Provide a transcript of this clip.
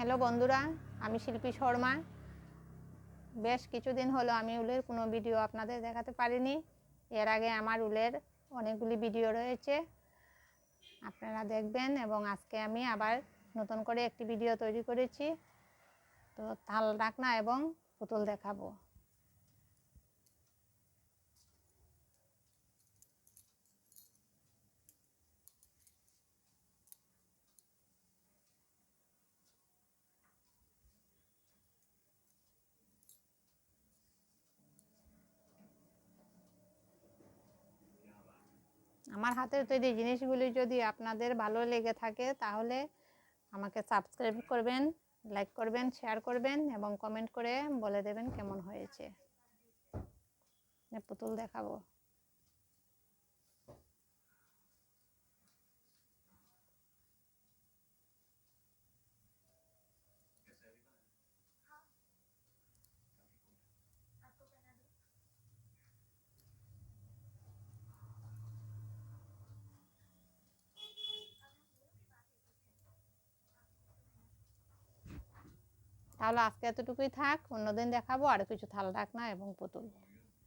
Hello বন্ধুরা, আমি শিল্পী শর্মা। বেশ কিছুদিন হলো আমি উলের কোনো ভিডিও আপনাদের দেখাতে পারিনি। এর আগে আমার উলের অনেকগুলি ভিডিও রয়েছে, আপনারা দেখবেন। এবং আজকে আমি আবার নতুন করে একটি ভিডিও তৈরি করেছি। তো থাল ঢাকনা এবং পুতুল দেখাবো। আমার হাতের তৈরি জিনিসগুলি যদি আপনাদের ভালো লেগে থাকে তাহলে আমাকে সাবস্ক্রাইব করবেন, লাইক করবেন, শেয়ার করবেন এবং কমেন্ট করে বলে দেবেন কেমন হয়েছে। পুতুল দেখাবো। তাহলে আজকে এতটুকুই থাক, অন্যদিন দেখাবো আরও কিছু থাল ঢাকনা এবং পুতুল।